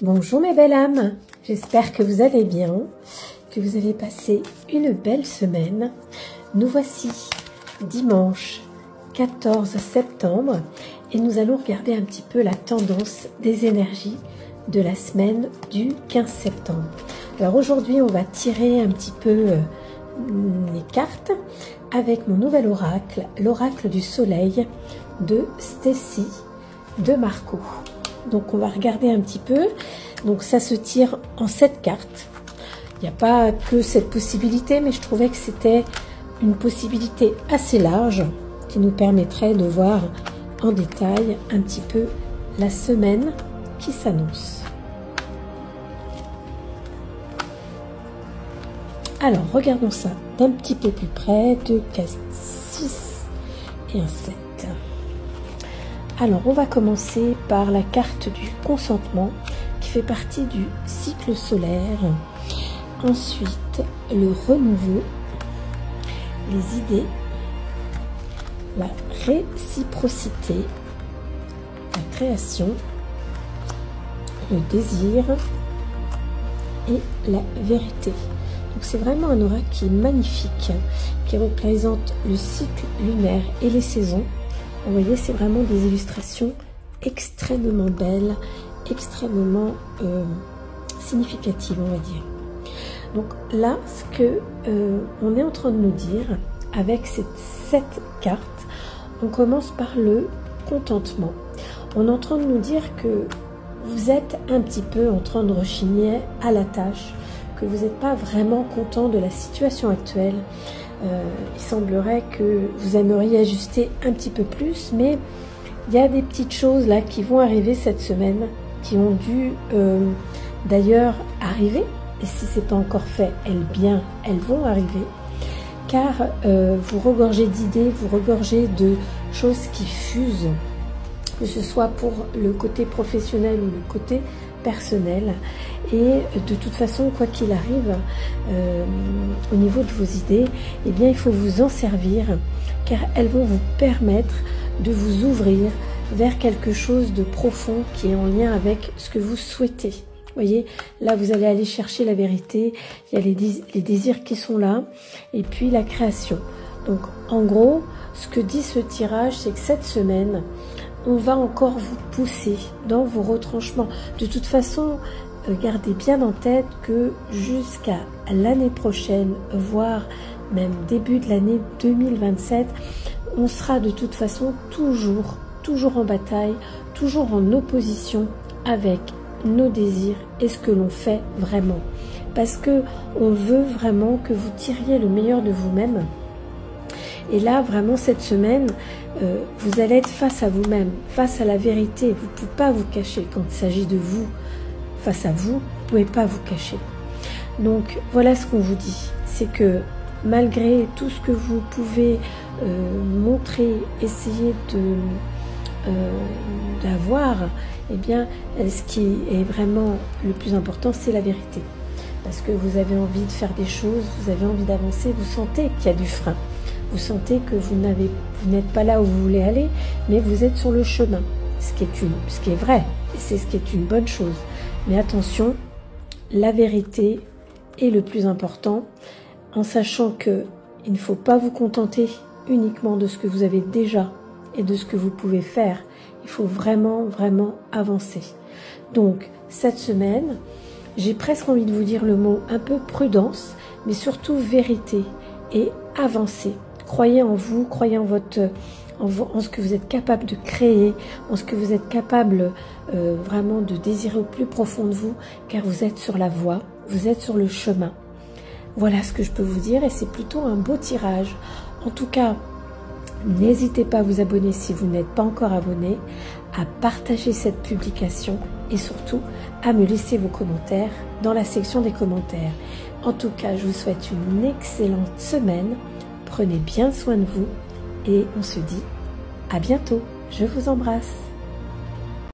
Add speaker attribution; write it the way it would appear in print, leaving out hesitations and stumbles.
Speaker 1: Bonjour mes belles âmes, j'espère que vous allez bien, que vous avez passé une belle semaine. Nous voici dimanche 14 septembre et nous allons regarder un petit peu la tendance des énergies de la semaine du 15 septembre. Alors aujourd'hui on va tirer un petit peu les cartes avec mon nouvel oracle, l'oracle du soleil de Stacy de Marco. Donc on va regarder un petit peu. Donc ça se tire en 7 cartes. Il n'y a pas que cette possibilité, mais je trouvais que c'était une possibilité assez large qui nous permettrait de voir en détail un petit peu la semaine qui s'annonce. Alors regardons ça d'un petit peu plus près. 2, 4, 6 et un 7. Alors on va commencer par la carte du consentement qui fait partie du cycle solaire. Ensuite le renouveau, les idées, la réciprocité, la création, le désir et la vérité. Donc c'est vraiment un oracle qui est magnifique, qui représente le cycle lunaire et les saisons. Vous voyez, c'est vraiment des illustrations extrêmement belles, extrêmement significatives, on va dire. Donc là, ce que on est en train de nous dire, avec ces 7 cartes, on commence par le contentement. On est en train de nous dire que vous êtes un petit peu en train de rechigner à la tâche, que vous n'êtes pas vraiment content de la situation actuelle. Il semblerait que vous aimeriez ajuster un petit peu plus, mais il y a des petites choses là qui vont arriver cette semaine, qui ont dû d'ailleurs arriver, et si ce n'est pas encore fait, elles vont arriver, car vous regorgez d'idées, vous regorgez de choses qui fusent, que ce soit pour le côté professionnel ou le côté personnel. Et de toute façon, quoi qu'il arrive, au niveau de vos idées, eh bien, il faut vous en servir, car elles vont vous permettre de vous ouvrir vers quelque chose de profond qui est en lien avec ce que vous souhaitez. Vous voyez, là, vous allez aller chercher la vérité, il y a les désirs qui sont là, et puis la création. Donc, en gros, ce que dit ce tirage, c'est que cette semaine, on va encore vous pousser dans vos retranchements. De toute façon, gardez bien en tête que jusqu'à l'année prochaine, voire même début de l'année 2027, on sera de toute façon toujours en bataille, toujours en opposition avec nos désirs et ce que l'on fait vraiment. Parce que on veut vraiment que vous tiriez le meilleur de vous-même. Et là, vraiment, cette semaine, vous allez être face à vous-même, face à la vérité. Vous ne pouvez pas vous cacher quand il s'agit de vous. Face à vous, vous ne pouvez pas vous cacher. Donc, voilà ce qu'on vous dit. C'est que malgré tout ce que vous pouvez montrer, essayer d'avoir, eh bien, ce qui est vraiment le plus important, c'est la vérité. Parce que vous avez envie de faire des choses, vous avez envie d'avancer, vous sentez qu'il y a du frein. Vous sentez que vous n'êtes pas là où vous voulez aller, mais vous êtes sur le chemin, ce qui est vrai, et c'est ce qui est une bonne chose. Mais attention, la vérité est le plus important, en sachant que il ne faut pas vous contenter uniquement de ce que vous avez déjà et de ce que vous pouvez faire. Il faut vraiment avancer. Donc, cette semaine, j'ai presque envie de vous dire le mot un peu prudence, mais surtout vérité et avancer. Croyez en vous, croyez en ce que vous êtes capable de créer, en ce que vous êtes capable vraiment de désirer au plus profond de vous, car vous êtes sur la voie, vous êtes sur le chemin. Voilà ce que je peux vous dire, et c'est plutôt un beau tirage. En tout cas, n'hésitez pas à vous abonner si vous n'êtes pas encore abonné, à partager cette publication et surtout à me laisser vos commentaires dans la section des commentaires. En tout cas, je vous souhaite une excellente semaine. Prenez bien soin de vous et on se dit à bientôt. Je vous embrasse.